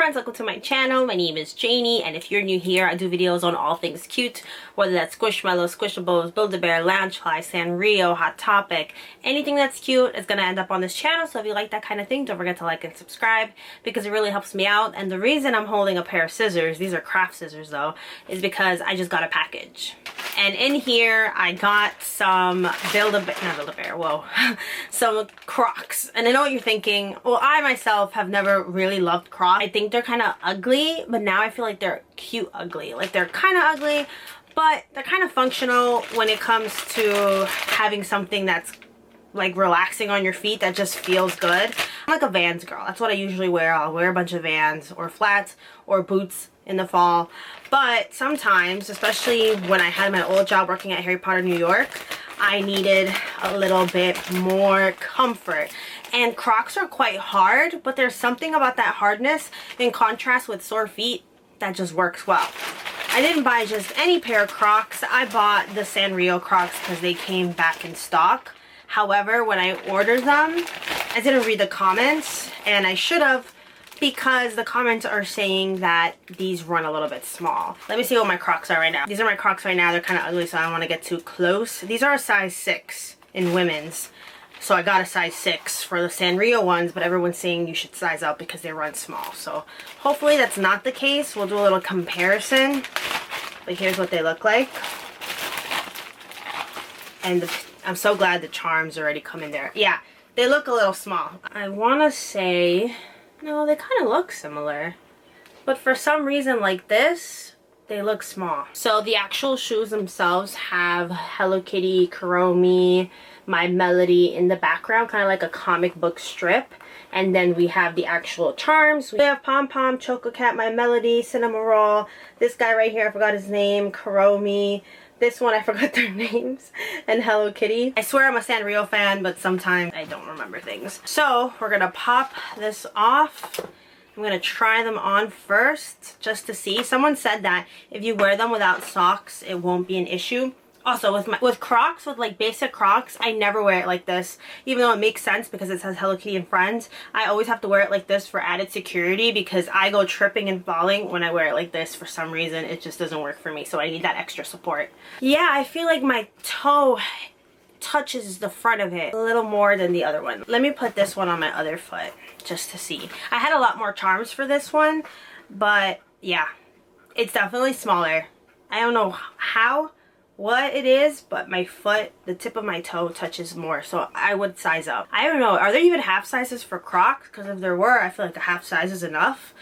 friends, welcome to my channel. My name is Janie, and if you're new here, I do videos on all things cute, whether that's Squishmallows, Squishables, Build-A-Bear, Loungefly, Sanrio, Hot Topic. Anything that's cute is gonna end up on this channel, so if you like that kind of thing, don't forget to like and subscribe because it really helps me out. And the reason I'm holding a pair of scissors, these are craft scissors though, is because I just got a package. And in here, I got some some Crocs. And I know what you're thinking. Well, I myself have never really loved Crocs. I think they're kind of ugly, but now I feel like they're cute ugly. Like they're kind of ugly, but they're kind of functional when it comes to having something that's like relaxing on your feet that just feels good. I'm like a Vans girl. That's what I usually wear. I'll wear a bunch of Vans or flats or boots in the fall, but sometimes, especially when I had my old job working at Harry Potter New York, I needed a little bit more comfort. And Crocs are quite hard, but there's something about that hardness in contrast with sore feet that just works well. I didn't buy just any pair of Crocs. I bought the Sanrio Crocs because they came back in stock. However, when I ordered them, I didn't read the comments, and I should have, because the comments are saying that these run a little bit small. Let me see what my Crocs are right now. These are my Crocs right now. They're kind of ugly, so I don't want to get too close. These are a size 6 in women's. So I got a size 6 for the Sanrio ones, but everyone's saying you should size up because they run small. So hopefully that's not the case. We'll do a little comparison. But here's what they look like. And I'm so glad the charms already come in there. Yeah, they look a little small. I want to say, no, they kind of look similar. But for some reason like this, they look small. So the actual shoes themselves have Hello Kitty, Kuromi, My Melody in the background, kind of like a comic book strip. And then we have the actual charms. We have Pom Pom, Choco Cat, My Melody, Cinema Roll. This guy right here, I forgot his name, Kuromi. This one, I forgot their names, and Hello Kitty. I swear I'm a Sanrio fan, but sometimes I don't remember things. So we're gonna pop this off. I'm gonna try them on first, just to see. Someone said that if you wear them without socks, it won't be an issue. Also, with Crocs, with like basic Crocs, I never wear it like this. Even though it makes sense because it says Hello Kitty and Friends, I always have to wear it like this for added security because I go tripping and falling when I wear it like this. For some reason, it just doesn't work for me, so I need that extra support. Yeah, I feel like my toe touches the front of it a little more than the other one. Let me put this one on my other foot just to see. I had a lot more charms for this one, but yeah, it's definitely smaller. I don't know what it is, but my foot, the tip of my toe touches more, so I would size up. I don't know, are there even half sizes for Crocs? Because if there were, I feel like a half size is enough,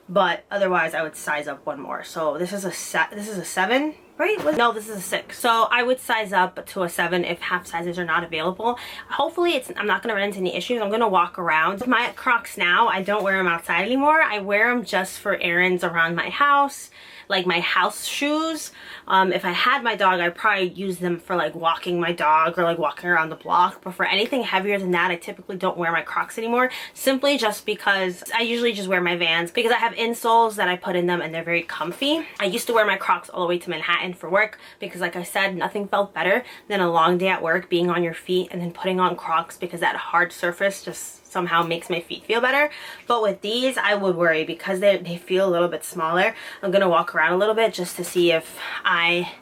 but otherwise I would size up one more. So this is a 7, right? No, this is a 6. So I would size up to a 7 if half sizes are not available. Hopefully I'm not going to run into any issues. I'm going to walk around. With my Crocs now, I don't wear them outside anymore. I wear them just for errands around my house, like my house shoes. If I had my dog, I'd probably use them for like walking my dog or like walking around the block. But for anything heavier than that, I typically don't wear my Crocs anymore, simply just because I usually just wear my Vans because I have insoles that I put in them and they're very comfy. I used to wear my Crocs all the way to Manhattan for work because, like I said, nothing felt better than a long day at work, being on your feet and then putting on Crocs because that hard surface just somehow makes my feet feel better. But with these, I would worry because they feel a little bit smaller. I'm gonna walk around a little bit just to see if I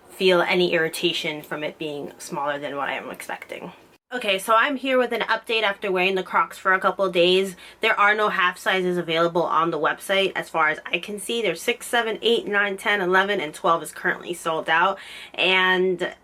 feel any irritation from it being smaller than what I am expecting. Okay, so I'm here with an update after wearing the Crocs for a couple of days. There are no half sizes available on the website as far as I can see. There's 6, 7, 8, 9, 10, 11, and 12 is currently sold out. And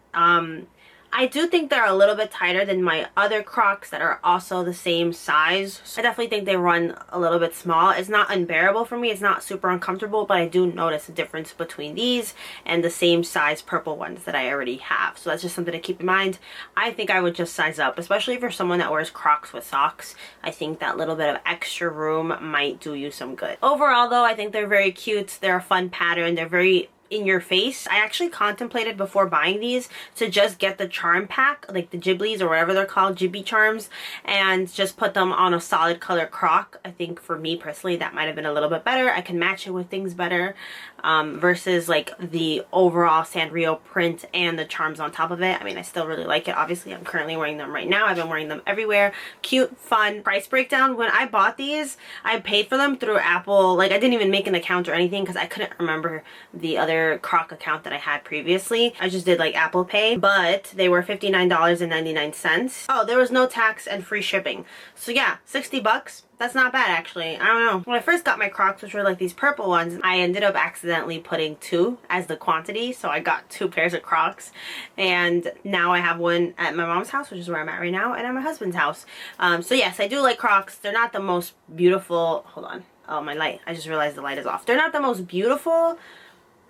I do think they're a little bit tighter than my other Crocs that are also the same size. I definitely think they run a little bit small. It's not unbearable for me. It's not super uncomfortable, but I do notice a difference between these and the same size purple ones that I already have. So that's just something to keep in mind. I think I would just size up, especially for someone that wears Crocs with socks. I think that little bit of extra room might do you some good. Overall though, I think they're very cute. They're a fun pattern. They're very in your face. I actually contemplated before buying these to just get the charm pack, like the Ghiblis or whatever they're called, Ghibli charms, and just put them on a solid color croc. I think for me personally that might have been a little bit better. I can match it with things better versus like the overall Sanrio print and the charms on top of it. I mean, I still really like it. Obviously, I'm currently wearing them right now. I've been wearing them everywhere. Cute, fun. Price breakdown. When I bought these, I paid for them through Apple. Like, I didn't even make an account or anything because I couldn't remember the other Croc account that I had previously. I just did like Apple Pay, but they were $59.99. Oh, there was no tax and free shipping. So yeah, 60 bucks. That's not bad, actually. I don't know. When I first got my Crocs, which were like these purple ones, I ended up accidentally putting 2 as the quantity. So I got 2 pairs of Crocs. And now I have one at my mom's house, which is where I'm at right now, and at my husband's house. So yes, I do like Crocs. They're not the most beautiful. Hold on. Oh, my light. I just realized the light is off. They're not the most beautiful.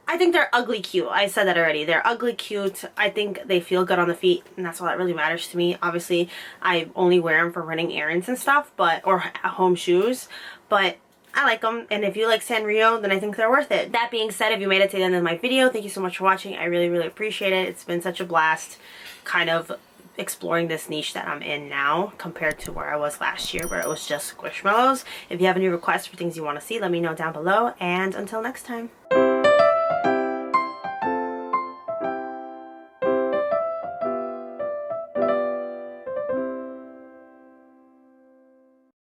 I think they're ugly cute. I said that already. They're ugly cute. I think they feel good on the feet, and that's all that really matters to me. Obviously, I only wear them for running errands and stuff, or home shoes, but I like them. And if you like Sanrio, then I think they're worth it. That being said, if you made it to the end of my video, thank you so much for watching. I really, really appreciate it. It's been such a blast kind of exploring this niche that I'm in now compared to where I was last year, where it was just Squishmallows. If you have any requests for things you want to see, let me know down below, and until next time.